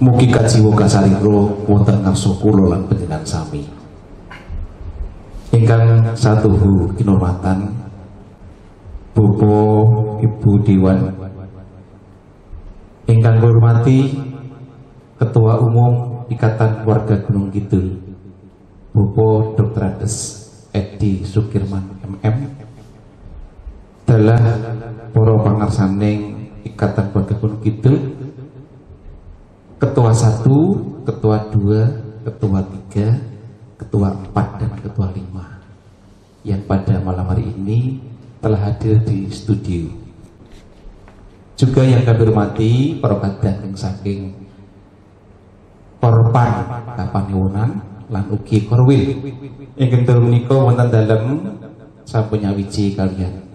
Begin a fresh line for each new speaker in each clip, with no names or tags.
mugi kajiwa kasaringro wonten ngarsa kula lan panjenengan sami. Ingkang satuhu kinurmatan Bapak Ibu Dewan, ingkang kula hormati Ketua Umum Ikatan Warga Gunung Kidul Bapak Dr. Andes Edi Sukirman MM, dalah para pangarsaning Ikatan Warga Gunung Kidul, Ketua 1, Ketua 2, Ketua 3, Ketua 4 dan Ketua 5 yang pada malam hari ini telah hadir di studio. Juga yang kami hormati para kadang saking Korpan Kapaniwonan lan ugi Korwil ingkang dalu menika wonten dalem sampun nyawiji kalian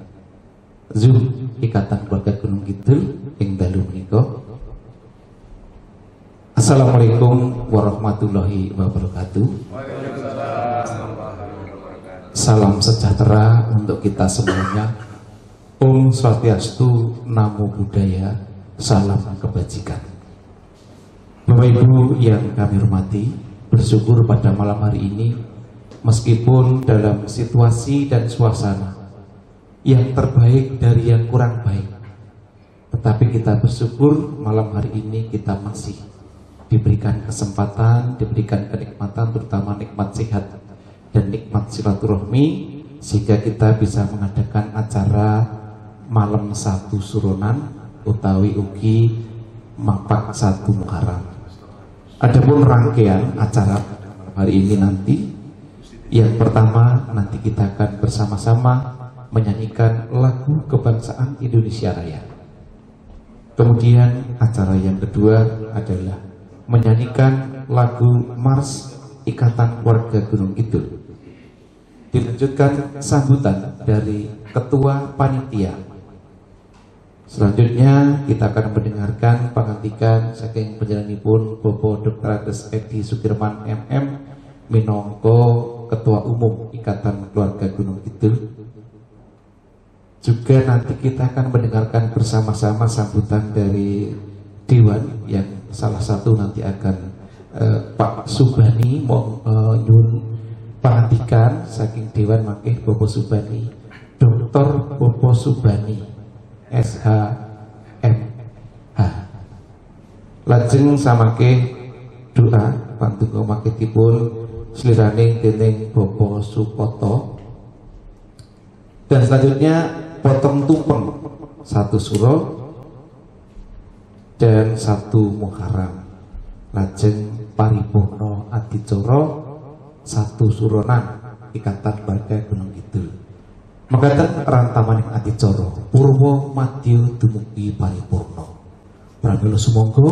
Zoom Ikatan Warga Gunung Kidul ing dalu menika. Assalamualaikum warahmatullahi wabarakatuh. Salam sejahtera untuk kita semuanya. Om Swastiastu, Namo Buddhaya, salam kebajikan. Bapak Ibu yang kami hormati, bersyukur pada malam hari ini meskipun dalam situasi dan suasana yang terbaik dari yang kurang baik, tetapi kita bersyukur malam hari ini kita masih diberikan kesempatan, diberikan kenikmatan, terutama nikmat sehat dan nikmat silaturahmi, sehingga kita bisa mengadakan acara malam 1 Suronan utawi ugi mapak 1 Muharram. Adapun rangkaian acara hari ini nanti, yang pertama nanti kita akan bersama-sama menyanyikan lagu kebangsaan Indonesia Raya. Kemudian acara yang kedua adalah menyanyikan lagu Mars Ikatan Warga Gunung Kidul. Dilanjutkan sambutan dari Ketua Panitia. Selanjutnya kita akan mendengarkan pangantikan saking panjenenganipun Bapak Dr. Andes Edi Sukirman MM minangka Ketua Umum Ikatan Keluarga Gunung Kidul. Juga nanti kita akan mendengarkan bersama-sama sambutan dari Dewan yang salah satu nanti akan Pak Subani nyun pangantikan saking Dewan mangke Bapak Subani, Dr. Bapak Subani SHMH. Lajeng samangke doa pantungga maketipun sliraning dening Bapak Supoto. Dan selanjutnya potong tumpeng 1 Suro dan 1 Muharram. Lajeng paripurna adicara 1 Suronan Ikatan Warga Gunung Kidul. Mekaten rantamaning adicara purwa madya dumugi paripurna. Pramila sumangga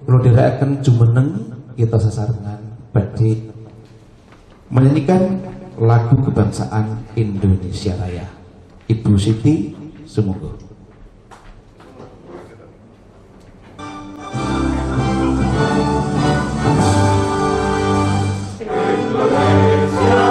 kula dherekaken jumeneng kita sesarengan badhe menyanyikan lagu kebangsaan Indonesia Raya. Ibu Siti sumangga.
Indonesia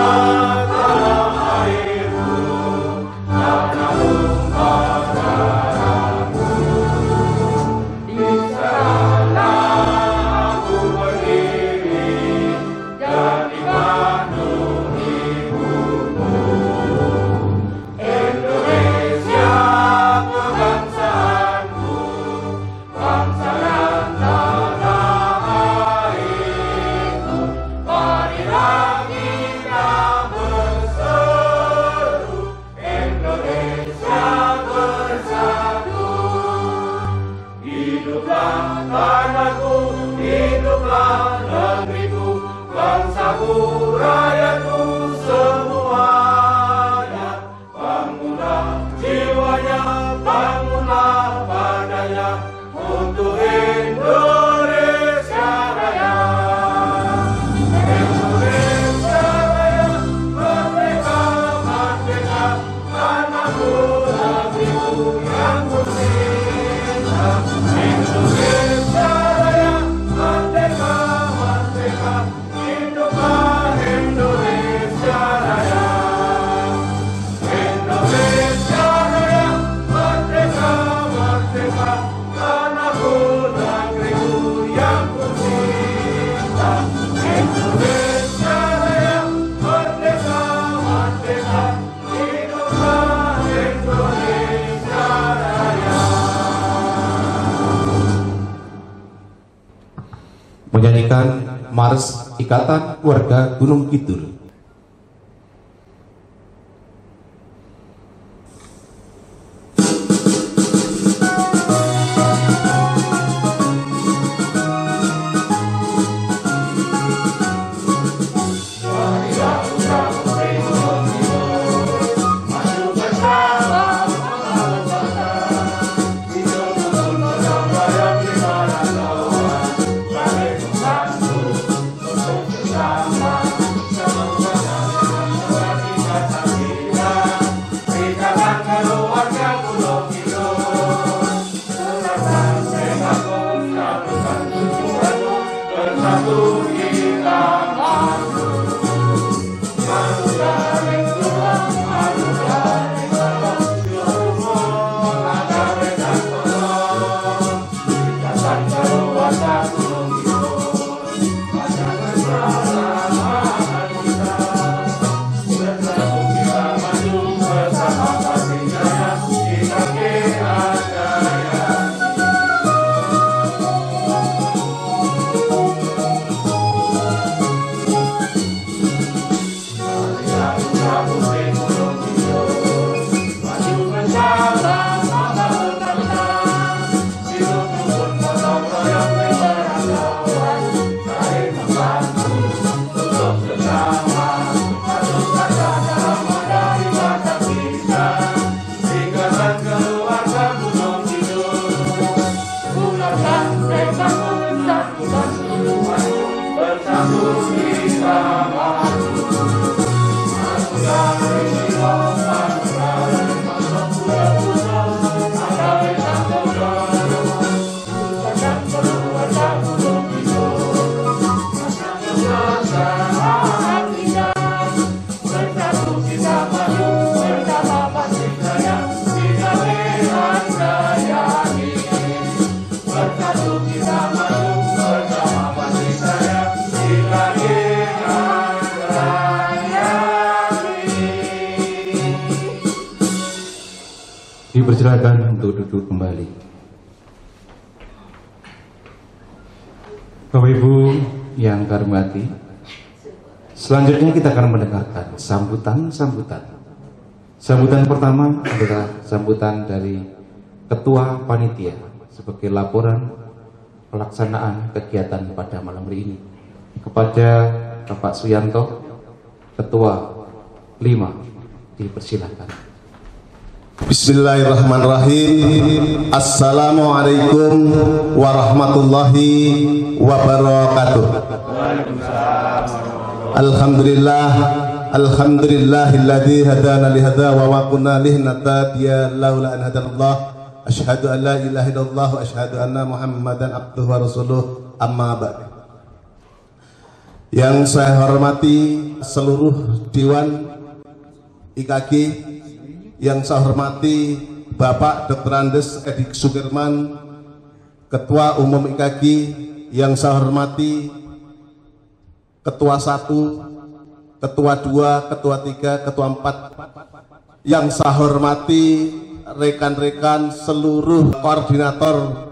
menyanyikan Mars Ikatan Keluarga Gunung Kidul. Dipersilakan untuk duduk kembali. Bapak Ibu yang kami hormati, selanjutnya kita akan mendengarkan sambutan. Sambutan pertama adalah sambutan dari Ketua Panitia sebagai laporan pelaksanaan kegiatan pada malam hari ini kepada Bapak Suyanto, Ketua 5, dipersilakan.
Bismillahirrahmanirrahim. Assalamualaikum warahmatullahi wabarakatuh. Alhamdulillahilladzi hadana li hadza wa ma kunna linahtadiya laula an hadanallah. Asyhadu an la ilaha illallah wa asyhadu anna Muhammadan abduhu wa rasuluh. Amma ba'd. Yang saya hormati seluruh Dewan IKG, yang saya hormati Bapak Dr. Andes Edi Sukirman, Ketua Umum IKG, yang saya hormati Ketua 1, Ketua 2, Ketua 3, Ketua 4, yang saya hormati rekan-rekan seluruh koordinator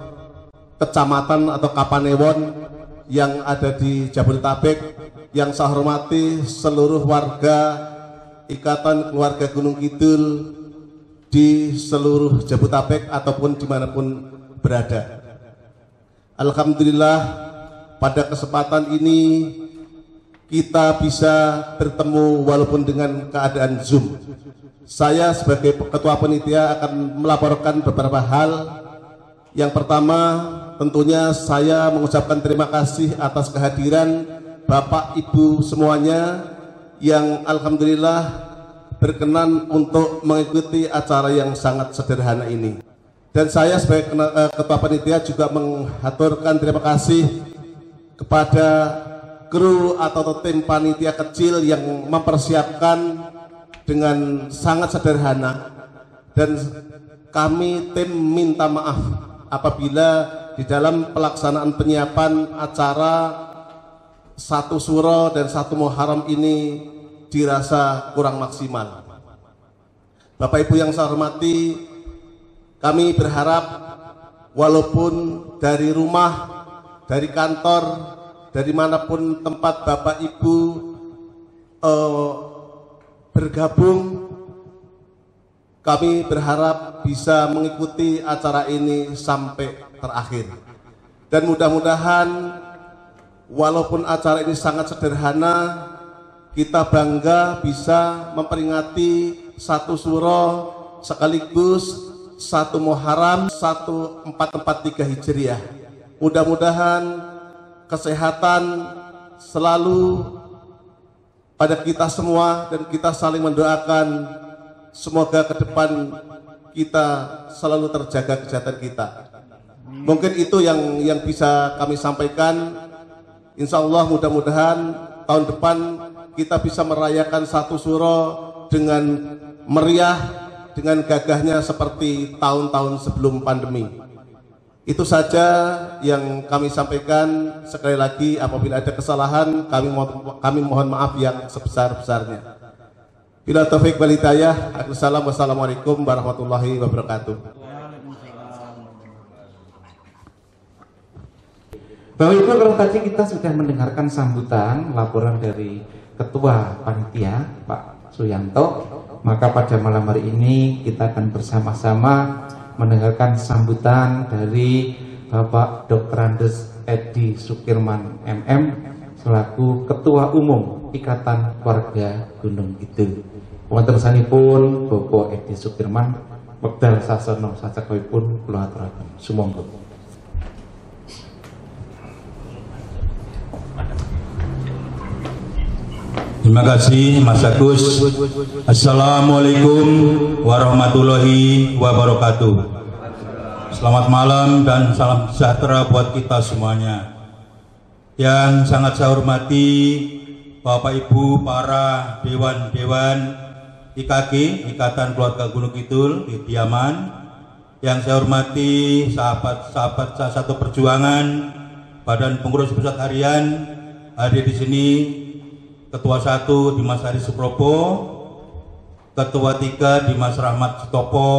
kecamatan atau kapanewon yang ada di Jabodetabek, yang saya hormati seluruh warga Ikatan Keluarga Gunung Kidul di seluruh Jabodetabek ataupun dimanapun berada. Alhamdulillah pada kesempatan ini kita bisa bertemu walaupun dengan keadaan Zoom. Saya sebagai Ketua Panitia akan melaporkan beberapa hal. Yang pertama, tentunya saya mengucapkan terima kasih atas kehadiran Bapak Ibu semuanya yang alhamdulillah berkenan untuk mengikuti acara yang sangat sederhana ini. Dan saya sebagai Ketua Panitia juga mengaturkan terima kasih kepada kru atau tim panitia kecil yang mempersiapkan dengan sangat sederhana, dan kami tim minta maaf apabila di dalam pelaksanaan penyiapan acara 1 Suro dan 1 Muharram ini dirasa kurang maksimal. Bapak Ibu yang saya hormati, kami berharap walaupun dari rumah, dari kantor, dari manapun tempat Bapak Ibu bergabung, kami berharap bisa mengikuti acara ini sampai terakhir. Dan mudah-mudahan walaupun acara ini sangat sederhana, kita bangga bisa memperingati satu suro sekaligus satu Muharram 1443 Hijriah. Mudah-mudahan kesehatan selalu pada kita semua dan kita saling mendoakan semoga ke depan kita selalu terjaga kesehatan kita. Mungkin itu yang bisa kami sampaikan. Insya Allah mudah-mudahan tahun depan kita bisa merayakan satu suro dengan meriah, dengan gagahnya seperti tahun-tahun sebelum pandemi. Itu saja yang kami sampaikan. Sekali lagi apabila ada kesalahan kami mohon maaf yang sebesar-besarnya. Bila taufik wal hidayah, wassalamualaikum warahmatullahi wabarakatuh.
Bapak Ibu, kalau tadi kita sudah mendengarkan sambutan laporan dari Ketua Panitia Pak Suyanto, maka pada malam hari ini kita akan bersama-sama mendengarkan sambutan dari Bapak Dr. Andes Edi Sukirman MM selaku Ketua Umum Ikatan Keluarga Gunung Kidul. Wonten sanipun Bapak Edi Sukirman wekdal sasana sacakipun kula aturaken. Sumangga.
Terima kasih Mas Agus. Assalamualaikum warahmatullahi wabarakatuh. Selamat malam dan salam sejahtera buat kita semuanya. Yang sangat saya hormati Bapak Ibu para dewan-dewan IKG, Ikatan Keluarga Gunung Kidul di Diaman. Yang saya hormati sahabat-sahabat saya satu perjuangan, Badan Pengurus Pusat Harian, hadir di sini. Ketua 1 Dimas Hari Supropo, Ketua 3 Dimas Rahmat Sutopo,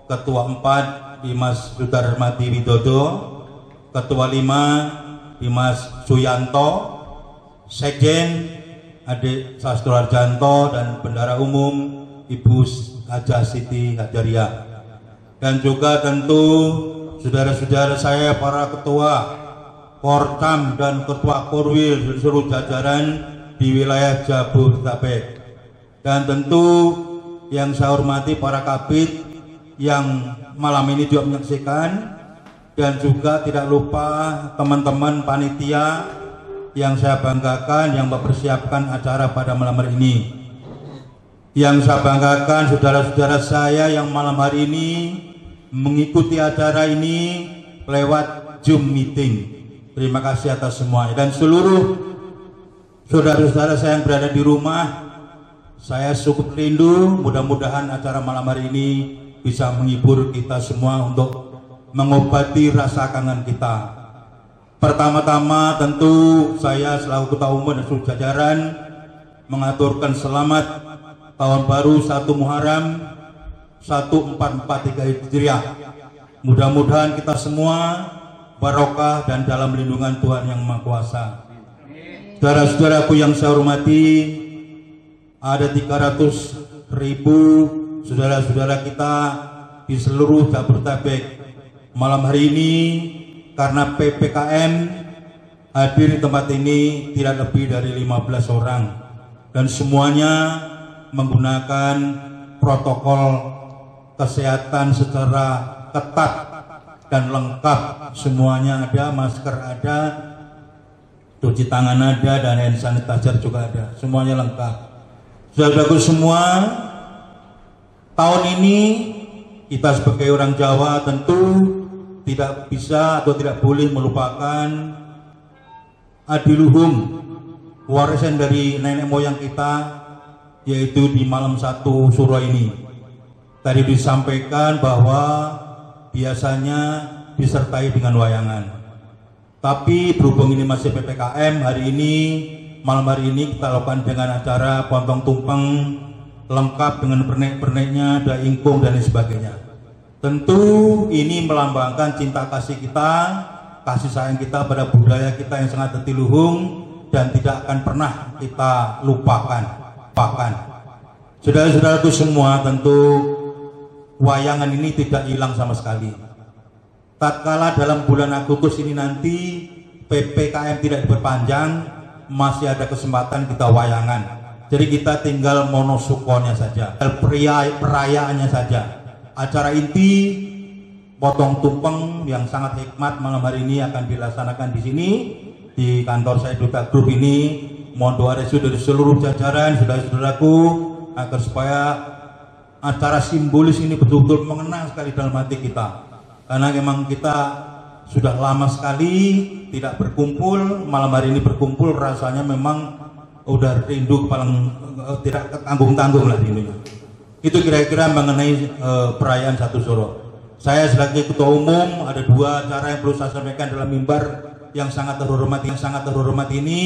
Ketua 4 Dimas Sudarmati Widodo, Ketua 5 Dimas Suyanto, Sekjen Adik Sastro Arjanto, dan Bendara Umum Ibu Hajah Siti Hajariah. Dan juga tentu saudara-saudara saya para ketua Korcam dan Ketua Korwil dan seluruh jajaran di wilayah Jabodetabek. Dan tentu yang saya hormati para kabid yang malam ini juga menyaksikan, dan juga tidak lupa teman-teman panitia yang saya banggakan yang mempersiapkan acara pada malam hari ini. Yang saya banggakan saudara-saudara saya yang malam hari ini mengikuti acara ini lewat Zoom meeting. Terima kasih atas semuanya. Dan seluruh saudara-saudara saya yang berada di rumah, saya cukup rindu. Mudah-mudahan acara malam hari ini bisa menghibur kita semua untuk mengobati rasa kangen kita. Pertama-tama tentu saya selaku Ketua Umum dan seluruh jajaran mengaturkan selamat tahun baru 1 Muharram 1443 Hijriah. Mudah-mudahan kita semua barokah dan dalam lindungan Tuhan Yang Maha Kuasa. Saudara-saudaraku yang saya hormati, ada 300.000 saudara-saudara kita di seluruh Jabodetabek. Malam hari ini karena PPKM hadir di tempat ini tidak lebih dari 15 orang, dan semuanya menggunakan protokol kesehatan secara ketat dan lengkap. Semuanya ada, masker ada, cuci tangan ada, dan hand sanitizer juga ada. Semuanya lengkap. Saudaraku semua, tahun ini kita sebagai orang Jawa tentu tidak bisa atau tidak boleh melupakan adiluhung, warisan dari nenek moyang kita, yaitu di malam 1 Suro ini. Tadi disampaikan bahwa biasanya disertai dengan wayangan. Tapi berhubung ini masih PPKM, hari ini, malam hari ini kita lakukan dengan acara pontong tumpeng lengkap dengan pernek-perneknya, ada ingkung dan lain sebagainya. Tentu ini melambangkan cinta kasih kita kasih sayang kita pada budaya kita yang sangat jatiluhung dan tidak akan pernah kita lupakan. Saudara-saudaraku semua, tentu wayangan ini tidak hilang sama sekali. Tatkala dalam bulan Agustus ini nanti PPKM tidak diperpanjang, masih ada kesempatan kita wayangan. Jadi kita tinggal monosukonnya saja, perayaannya saja. Acara inti potong tumpeng yang sangat hikmat malam hari ini akan dilaksanakan di sini di kantor saya Duta Group ini. Mohon doa restu dari seluruh jajaran saudara-saudaraku agar supaya acara simbolis ini betul-betul mengena sekali dalam hati kita. Karena memang kita sudah lama sekali tidak berkumpul, malam hari ini berkumpul rasanya memang udah rindu paling tidak tanggung-tanggung lah rindunya. Itu kira-kira mengenai perayaan Satu Suro. Saya sebagai ketua umum ada dua acara yang perlu saya sampaikan dalam mimbar yang sangat terhormat ini.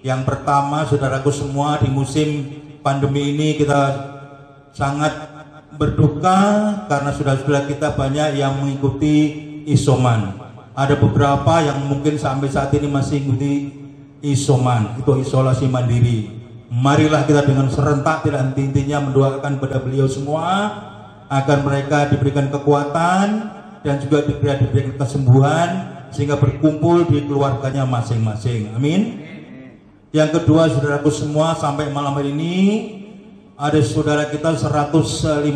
Yang pertama, saudaraku semua, di musim pandemi ini kita sangat berduka karena saudara-saudara kita banyak yang mengikuti isoman. Ada beberapa yang mungkin sampai saat ini masih mengikuti isoman, itu isolasi mandiri. Marilah kita dengan serentak tidak henti-hentinya mendoakan kepada beliau semua agar mereka diberikan kekuatan dan juga diberikan kesembuhan sehingga berkumpul di keluarganya masing-masing. Amin. Yang kedua, saudaraku semua, sampai malam hari ini ada saudara kita 157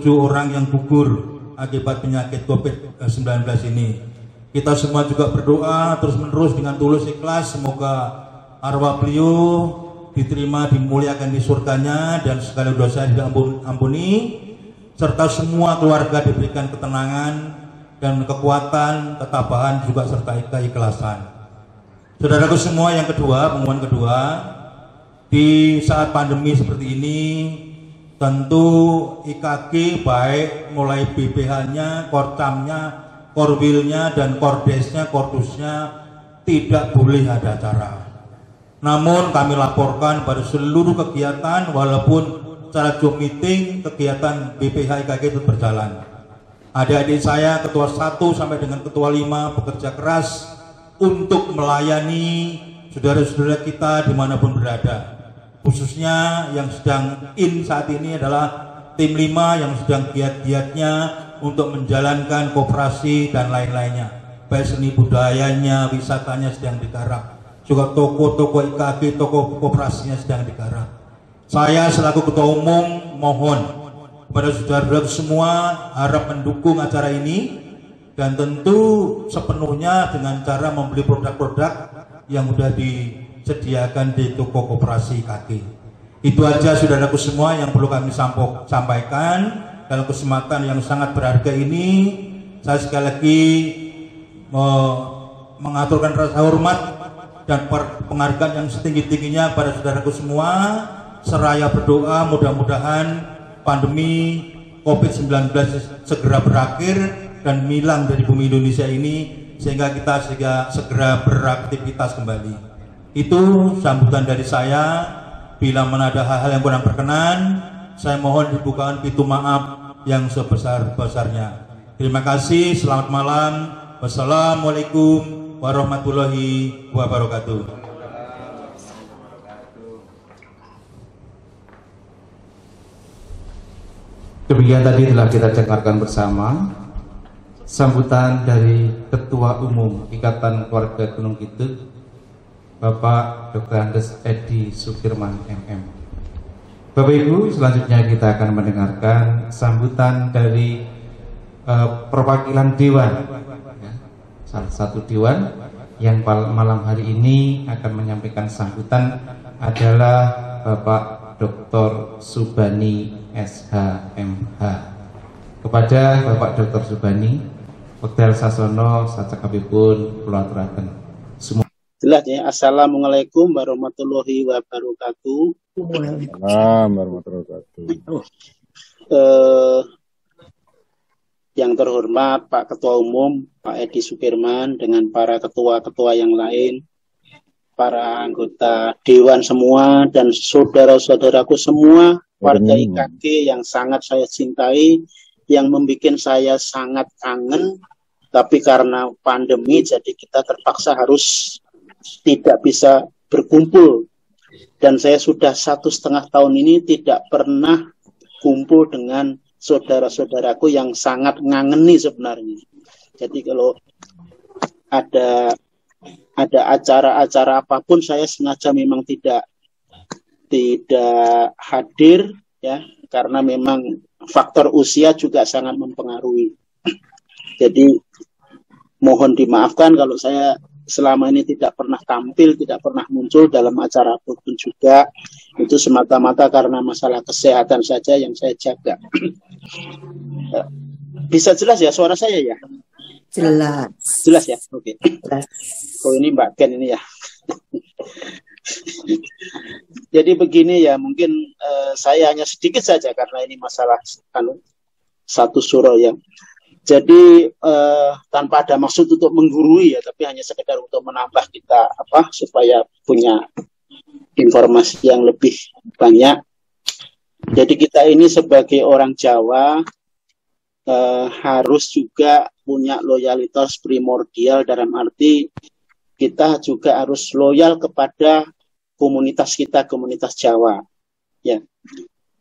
orang yang gugur akibat penyakit COVID-19 ini. Kita semua juga berdoa terus-menerus dengan tulus ikhlas, semoga arwah beliau diterima, dimuliakan di surganya dan segala dosa diampuni, serta semua keluarga diberikan ketenangan dan kekuatan, ketabahan juga serta keikhlasan. Saudaraku semua, yang kedua, pengumuman kedua, di saat pandemi seperti ini, tentu IKG baik mulai BPH-nya, Korcamnya, Korwilnya, dan Kordesnya, Kordusnya tidak boleh ada acara. Namun kami laporkan pada seluruh kegiatan, walaupun secara Zoom meeting, kegiatan BPH IKG itu berjalan. Adik-adik saya, ketua 1 sampai dengan ketua 5 bekerja keras untuk melayani saudara-saudara kita dimanapun berada. Khususnya yang sedang saat ini adalah tim 5 yang sedang giat-giatnya untuk menjalankan koperasi dan lain-lainnya. Baik seni budayanya, wisatanya sedang digarap. Juga toko-toko IKG, toko koperasinya sedang digarap. Saya selaku ketua umum mohon kepada saudara-saudara semua harap mendukung acara ini. Dan tentu sepenuhnya dengan cara membeli produk-produk yang sudah disediakan di toko koperasi kaki. Itu aja saudaraku semua yang perlu kami sampaikan dalam kesempatan yang sangat berharga ini. Saya sekali lagi mengaturkan rasa hormat dan penghargaan yang setinggi-tingginya pada saudaraku semua, seraya berdoa mudah-mudahan pandemi COVID-19 segera berakhir dan hilang dari bumi Indonesia ini sehingga kita segera beraktivitas kembali. Itu sambutan dari saya. Bila mana ada hal-hal yang kurang berkenan, saya mohon dibukakan pintu maaf yang sebesar-besarnya. Terima kasih, selamat malam. Wassalamualaikum warahmatullahi wabarakatuh.
Demikian tadi telah kita dengarkan bersama sambutan dari Ketua Umum Ikatan Keluarga Gunung Kidul, Bapak Dr. Andes Edi Sukirman MM. Bapak Ibu, selanjutnya kita akan mendengarkan sambutan dari perwakilan Dewan, ya, salah satu Dewan yang malam hari ini akan menyampaikan sambutan adalah Bapak Dr. Subani SHMH. Kepada Bapak Dr. Subani, Wekdal Sasono sacakapipun kula aturaken.
Jelas ya. Assalamualaikum warahmatullahi wabarakatuh.
Waalaikumsalam warahmatullahi wabarakatuh.
Yang terhormat Pak Ketua Umum Pak Edi Sukirman dengan para ketua-ketua yang lain, para anggota Dewan semua dan saudara-saudaraku semua, warga IKG yang sangat saya cintai, yang membuat saya sangat kangen Tapi karena pandemi, jadi kita terpaksa harus tidak bisa berkumpul. Dan saya sudah 1,5 tahun ini tidak pernah kumpul dengan saudara-saudaraku yang sangat ngangeni sebenarnya. Jadi kalau ada acara-acara apapun, saya sengaja memang tidak hadir, ya, karena memang faktor usia juga sangat mempengaruhi. Jadi mohon dimaafkan kalau saya selama ini tidak pernah tampil, tidak pernah muncul dalam acara apapun juga. Itu semata-mata karena masalah kesehatan saja yang saya jaga. Bisa jelas ya suara saya ya?
Jelas.
Jelas ya? Oke.
Jelas.
Oh ini Mbak Ken ini ya. Jadi begini ya, mungkin saya hanya sedikit saja karena ini masalah satu surah ya. Jadi tanpa ada maksud untuk menggurui ya, tapi hanya sekedar untuk menambah kita supaya punya informasi yang lebih banyak. Jadi kita ini sebagai orang Jawa harus juga punya loyalitas primordial, dalam arti kita juga harus loyal kepada komunitas kita, komunitas Jawa. Ya,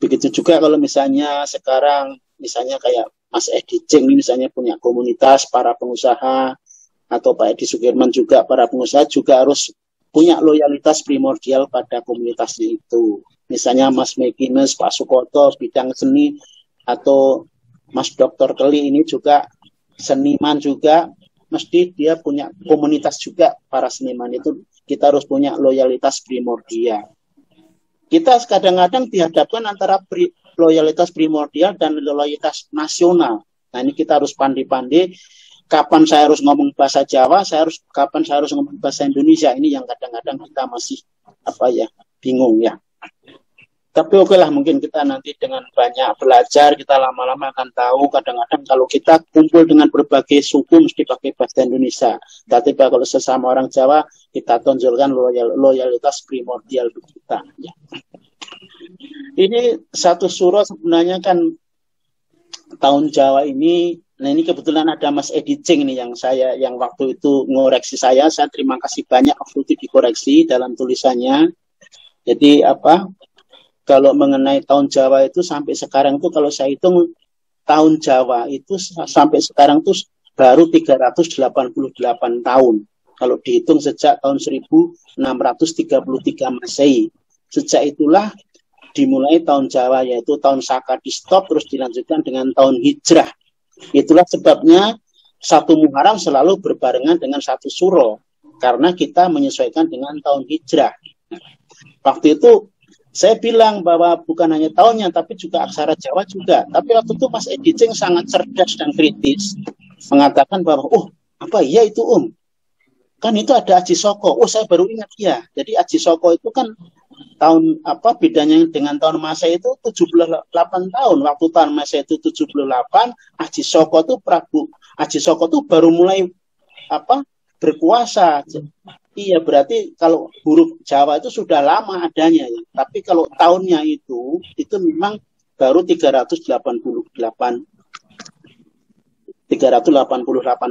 begitu juga kalau misalnya sekarang, misalnya kayak Mas Edi Ceng ini misalnya punya komunitas para pengusaha, atau Pak Edi Sukirman juga para pengusaha juga harus punya loyalitas primordial pada komunitasnya itu. Misalnya Mas Mekines, Pak Sukoto, bidang seni, atau Mas Dr. Keli ini juga seniman juga, mesti dia punya komunitas juga, para seniman itu kita harus punya loyalitas primordial. Kita kadang-kadang dihadapkan antara loyalitas primordial dan loyalitas nasional. Nah ini kita harus pandai-pandai kapan saya harus ngomong bahasa Jawa, kapan saya harus ngomong bahasa Indonesia. Ini yang kadang-kadang kita masih bingung ya. Tapi oke lah, mungkin kita nanti dengan banyak belajar kita lama-lama akan tahu. Kadang-kadang kalau kita kumpul dengan berbagai suku mesti pakai bahasa Indonesia. Tapi kalau sesama orang Jawa kita tonjolkan loyalitas primordial kita. Ya. Ini satu surah sebenarnya kan tahun Jawa ini. Nah ini kebetulan ada Mas Edi Ceng ini yang waktu itu ngoreksi saya terima kasih banyak waktu itu dikoreksi dalam tulisannya. Jadi kalau mengenai tahun Jawa itu sampai sekarang itu kalau saya hitung tahun Jawa itu sampai sekarang itu baru 388 tahun. Kalau dihitung sejak tahun 1633 Masehi. Sejak itulah dimulai tahun Jawa, yaitu tahun Saka di stop terus dilanjutkan dengan tahun Hijrah. Itulah sebabnya satu Muharram selalu berbarengan dengan satu Suro, karena kita menyesuaikan dengan tahun Hijrah. Waktu itu saya bilang bahwa bukan hanya tahunnya, tapi juga aksara Jawa juga. Tapi waktu itu Mas Edi Ceng sangat cerdas dan kritis, mengatakan bahwa, apa iya itu kan itu ada Aji Soko. Saya baru ingat ya. Jadi Aji Soko itu kan tahun bedanya dengan tahun Masehi itu 78 tahun. Waktu tahun Masehi itu 78, Aji Soko itu baru mulai berkuasa. Iya, berarti kalau huruf Jawa itu sudah lama adanya ya. Tapi kalau tahunnya itu memang baru 388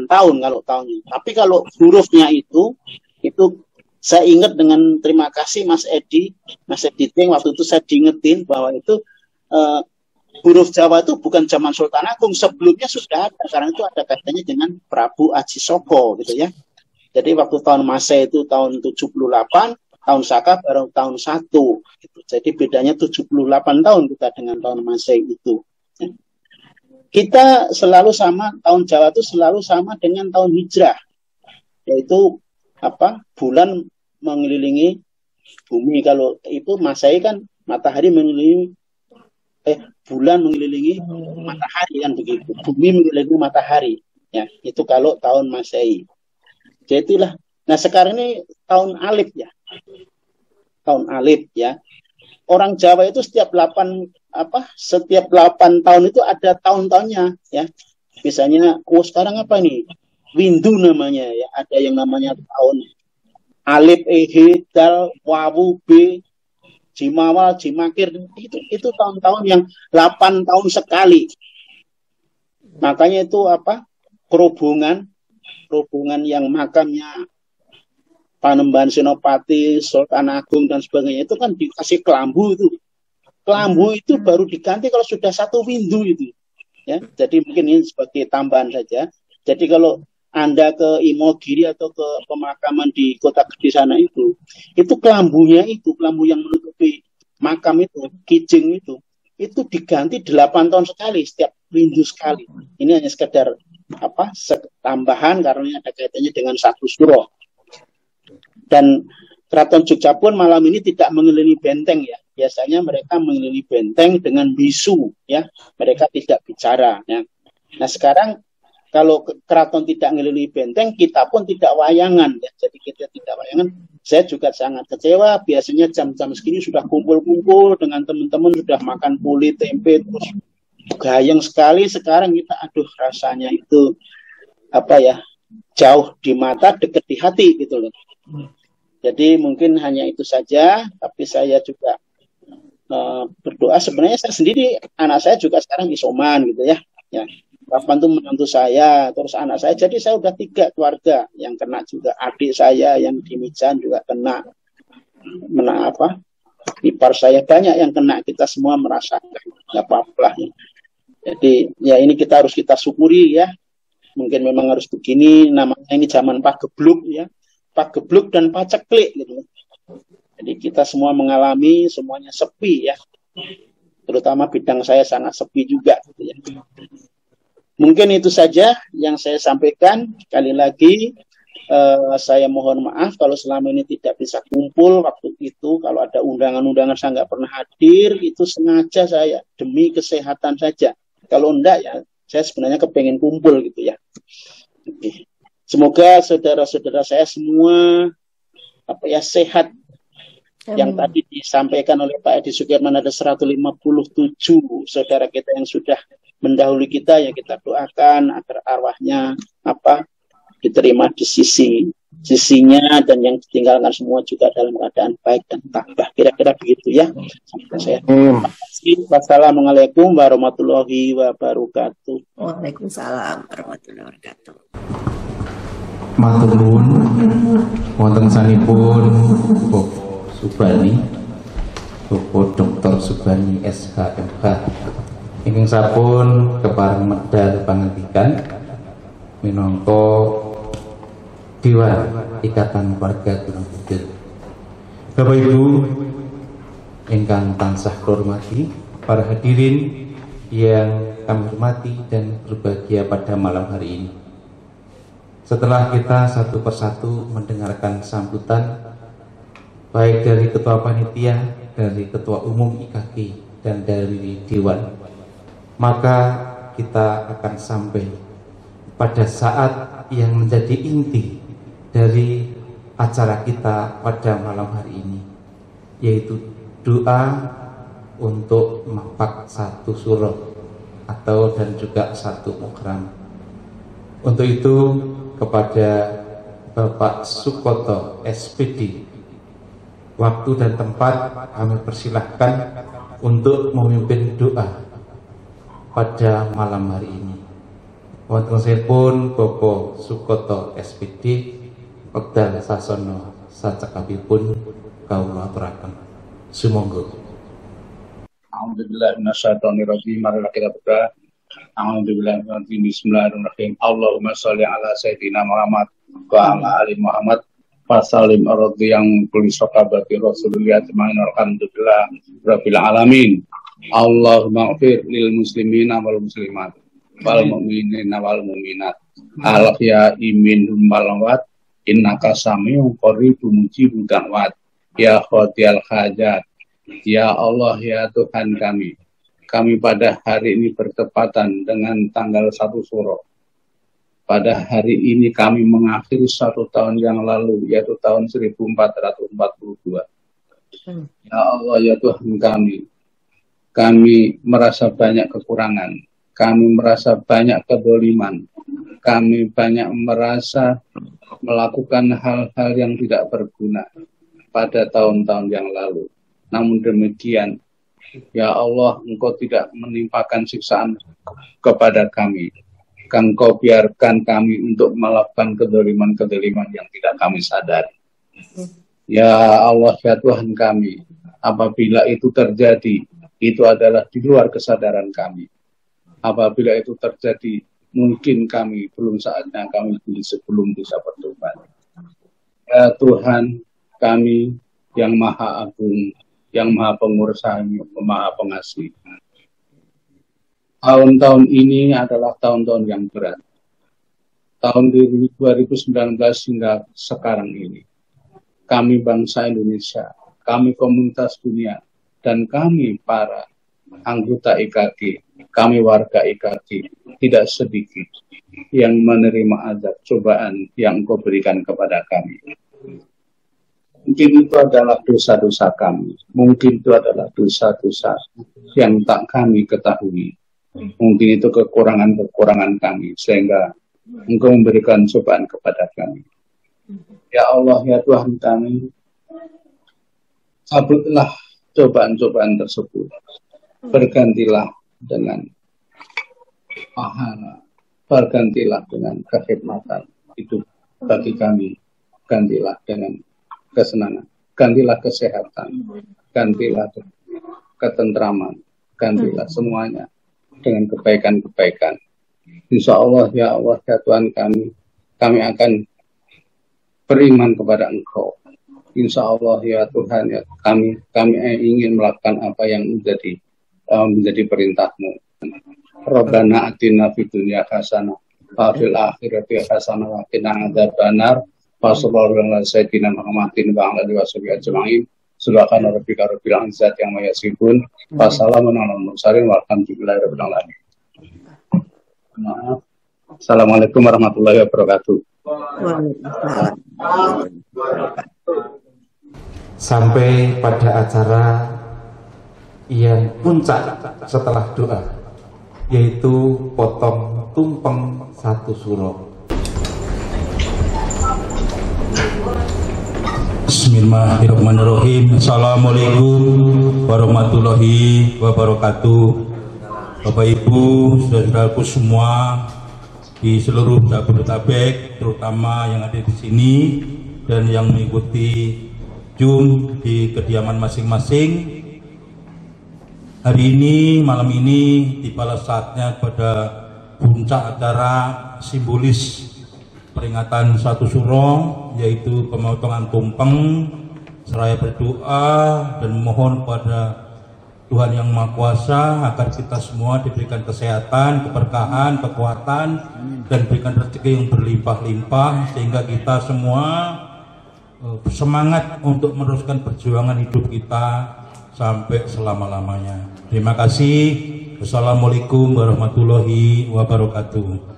tahun kalau tahunnya. Tapi kalau hurufnya itu saya ingat dengan terima kasih Mas Edi Ceng, waktu itu saya diingetin bahwa itu huruf Jawa itu bukan zaman Sultan Agung, sebelumnya sudah ada. Sekarang itu ada kaitannya dengan Prabu Aji Soko gitu ya. Jadi waktu tahun Masehi itu tahun 78, tahun Saka baru tahun 1 gitu. Jadi bedanya 78 tahun kita dengan tahun Masehi itu. Kita selalu sama, tahun Jawa itu selalu sama dengan tahun Hijrah, yaitu bulan mengelilingi bumi. Kalau itu Masehi kan matahari mengelilingi bulan mengelilingi matahari kan begitu. Bumi mengelilingi matahari. Ya, itu kalau tahun Masehi. Jadi itulah. Nah, sekarang ini tahun Alif ya. Tahun Alif ya. Orang Jawa itu setiap 8 tahun itu ada tahun-tahunnya ya. Misalnya sekarang apa nih? Windu namanya ya. Ada yang namanya tahun Alif, Ehe, Dal, Wawu, B, Jimawal, Jimakir, itu tahun-tahun yang 8 tahun sekali. Makanya itu kerubungan yang makamnya Panembahan Senopati, Sultan Agung dan sebagainya itu kan dikasih kelambu itu. Kelambu itu baru diganti kalau sudah 1 windu itu. Ya, jadi mungkin ini sebagai tambahan saja. Jadi kalau Anda ke Imogiri atau ke pemakaman di Kota Gede sana itu kelambunya itu, kelambu yang menutupi makam itu, kijing itu diganti 8 tahun sekali, setiap windu sekali. Ini hanya sekedar tambahan karena ini ada kaitannya dengan satu suro. Dan Keraton Jogja pun malam ini tidak mengelilingi benteng ya. Biasanya mereka mengelilingi benteng dengan bisu ya. Mereka tidak bicara ya. Nah sekarang kalau keraton tidak mengelilingi benteng, kita pun tidak wayangan ya. Jadi kita tidak wayangan. Saya juga sangat kecewa. Biasanya jam-jam segini sudah kumpul-kumpul dengan teman-teman, sudah makan puli, tempe, terus gayeng sekali. Sekarang kita rasanya itu jauh di mata, dekat di hati gitu loh. Jadi mungkin hanya itu saja, tapi saya juga berdoa. Sebenarnya saya sendiri, anak saya juga sekarang isoman gitu ya. Kapan tuh menantu saya, terus anak saya. Jadi saya udah 3 keluarga yang kena juga. Adik saya yang di Mijan juga kena ipar saya banyak yang kena. Kita semua merasakan, nggak apa-apa. Jadi ya ini kita harus syukuri ya. Mungkin memang harus begini. Namanya ini zaman Pak Gebluk ya. Pak Gebluk dan Pak Ceklik gitu. Jadi kita semua mengalami, semuanya sepi ya. Terutama bidang saya sangat sepi juga gitu ya. Mungkin itu saja yang saya sampaikan. Sekali lagi saya mohon maaf kalau selama ini tidak bisa kumpul waktu itu. Kalau ada undangan-undangan saya nggak pernah hadir, itu sengaja saya demi kesehatan saja. Kalau enggak ya saya sebenarnya kepengen kumpul gitu ya. Oke. Semoga saudara-saudara saya semua sehat. Yang tadi disampaikan oleh Pak Edi Sukirman ada 157 saudara kita yang sudah mendahului kita, ya kita doakan agar arwahnya diterima di sisinya dan yang ditinggalkan semua juga dalam keadaan baik dan tabah. Kira-kira begitu ya. Saya terima kasih. Wassalamualaikum warahmatullahi wabarakatuh.
Waalaikumsalam warahmatullahi wabarakatuh.
Matur nuwun wonten sanipun Bapak Subani, Bapak Dr. Subani SHMH ingkang sampun kepareng medal pangandikan minangka Dewan Ikatan Keluarga Gunung Kidul. Bapak Ibu ingkang tansah kula hormati, para hadirin yang kami hormati dan berbahagia pada malam hari ini. Setelah kita satu persatu mendengarkan sambutan baik dari Ketua Panitia, dari Ketua Umum IKK dan dari Dewan, maka kita akan sampai pada saat yang menjadi inti dari acara kita pada malam hari ini, yaitu doa untuk mapak 1 surah dan juga 1 muhram. Untuk itu kepada Bapak Sukoto SPD, waktu dan tempat kami persilahkan untuk memimpin doa pada malam hari ini. Wonten sepun Bapak Sukoto SPD wekdal sasono sacekapipun kawula aturaken. Sumangga.
Alhamdulillah minasyaitonirrajim. Mari kita berdoa. Bismillahirrahmanirrahim. Allahumma sholli ala sayyidina Muhammad wa ala ali Muhammad wa sallim ardi yang kulli sahabati Rasulullah ajmain. Alhamdulillah rabbil alamin. Allahumma ighfir lil muslimina wal muslimat wal mu'minina wal mu'minat al ahya'i minhum wal amwat innaka sami'un qaribun mujibud da'wat ya qadiyal hajat. Ya Allah, ya Tuhan kami pada hari ini bertepatan dengan tanggal 1 Syuro. Pada hari ini kami mengakhiri 1 tahun yang lalu, yaitu tahun 1442. Ya Allah, ya Tuhan kami merasa banyak kekurangan, kami merasa banyak kedoliman, kami banyak merasa melakukan hal-hal yang tidak berguna pada tahun-tahun yang lalu. Namun demikian, ya Allah, Engkau tidak menimpakan siksaan kepada kami. Engkau biarkan kami untuk melakukan kedoliman-kedoliman yang tidak kami sadari. Ya Allah, ya Tuhan kami, apabila itu terjadi, itu adalah di luar kesadaran kami. Apabila itu terjadi, mungkin kami belum saatnya kami sebelum bisa bertobat. Ya Tuhan kami yang Maha Agung, yang Maha Pengurus, Maha Pengasih. Tahun-tahun ini adalah tahun-tahun yang berat. Tahun 2019 hingga sekarang ini, kami bangsa Indonesia, kami komunitas dunia, dan kami para anggota IKG, kami warga IKG, tidak sedikit yang menerima azab cobaan yang Engkau berikan kepada kami. Mungkin itu adalah dosa-dosa kami, mungkin itu adalah dosa-dosa yang tak kami ketahui. Mungkin itu kekurangan-kekurangan kami, sehingga Engkau memberikan cobaan kepada kami. Ya Allah, ya Tuhan kami, cabutlah cobaan-cobaan tersebut. Bergantilah dengan pahala, bergantilah dengan kekhidmatan hidup bagi kami, gantilah dengan kesenangan, gantilah kesehatan, gantilah ketentraman, gantilah semuanya dengan kebaikan-kebaikan. Insya Allah, ya Allah, ya Tuhan kami akan beriman kepada Engkau. Insya Allah, ya Tuhan, ya kami ingin melakukan apa yang menjadi perintah-Mu. Rabbana atina fid dunya hasanah wa fil akhirati hasanah wa qina adzabannar. Wa sallallahu ala sayyidina Muhammadin wa ala alihi washabihi ajma'in. Subhana rabbika rabbil izzati amma yasifun. Wa salamun alal mursalin walhamdulillahi rabbil alamin. Maaf. Assalamualaikum warahmatullahi wabarakatuh.
Sampai pada acara yang puncak setelah doa, yaitu potong tumpeng satu suro.
Bismillahirrahmanirrahim. Assalamualaikum warahmatullahi wabarakatuh. Bapak Ibu, saudaraku semua di seluruh Jabodetabek, terutama yang ada di sini dan yang mengikuti Zoom di kediaman masing-masing. Hari ini, malam ini, tibalah saatnya pada puncak acara simbolis peringatan satu suro, yaitu pemotongan tumpeng. Seraya berdoa dan mohon pada Tuhan Yang Maha Kuasa agar kita semua diberikan kesehatan, keberkahan, kekuatan, dan berikan rezeki yang berlimpah-limpah, sehingga kita semua semangat untuk meneruskan perjuangan hidup kita sampai selama-lamanya. Terima kasih. Wassalamualaikum warahmatullahi wabarakatuh.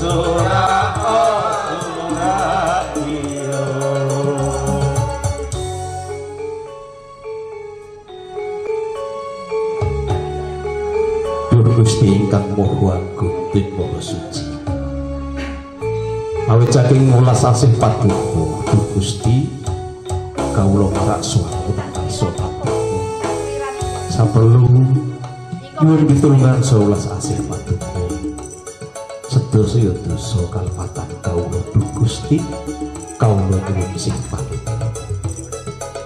Surah
Gusti ingkang Maha Agung lan Maha Suci. Awit saking welas asih paduka Duh Gusti kawula marak swarga ngarsa paduka. Saperlu nyuwun pitulungan sewelas asih paduka. Sedasa ya dosa kalepatan kawula Duh Gusti kawula nyuwun sing paling.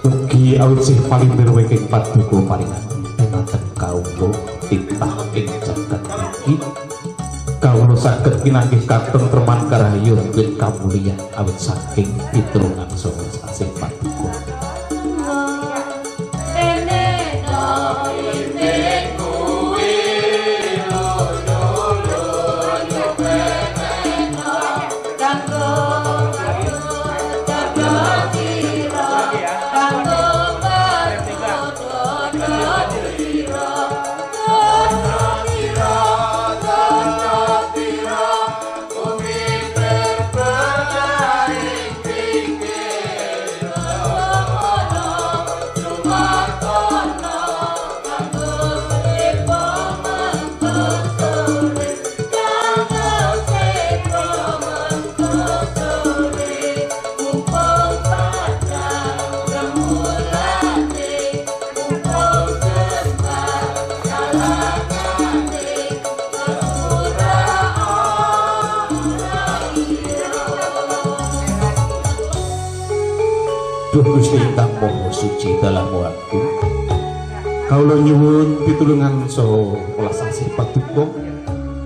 Ugi awit sing paling mirweke paduka paringan dumateng kawula titah ing jagat iki kawula saged pinanggih katentreman karahayu lan kamulyan awit saking pitulungan sewelas asih paduka. Duh Gusti ingkang Maha Suci dalam waktu kawula nyuwun pitulungan saha welas asih paduka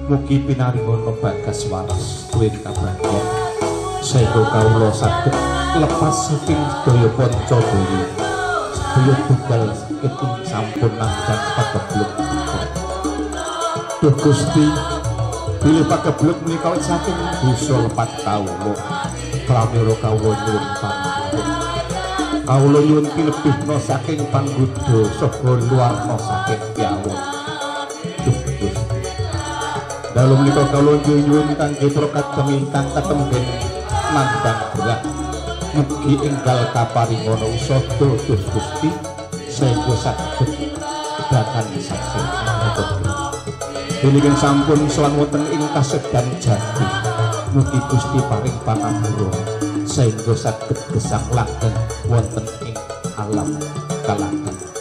mugi pinaringa bagas waras tuwin kabrahyan sehingga kawula saged lepas saking sedaya panca daya sedaya tunggal sakit ing sampun nandhang pagebluk. Duh Gusti bilih pagebluk menika saking dosa lepat kawula pramila kawula nyuwun panuwun. Kawula nyuwun pilebihna saking panggoda saha luarna saking piyawon. Duh Gusti. Dalu menika kawula nyuwun kangge prakatem ingkang katemben nandhang berat. Mugi enggal kaparingana usada Duh Gusti sehingga saged dakan saking Dene sampun sowan wonten ing kasedan jati. Mugi Gusti paring pangampura sehingga saged gesang langgeng wonten ing alam kalagan.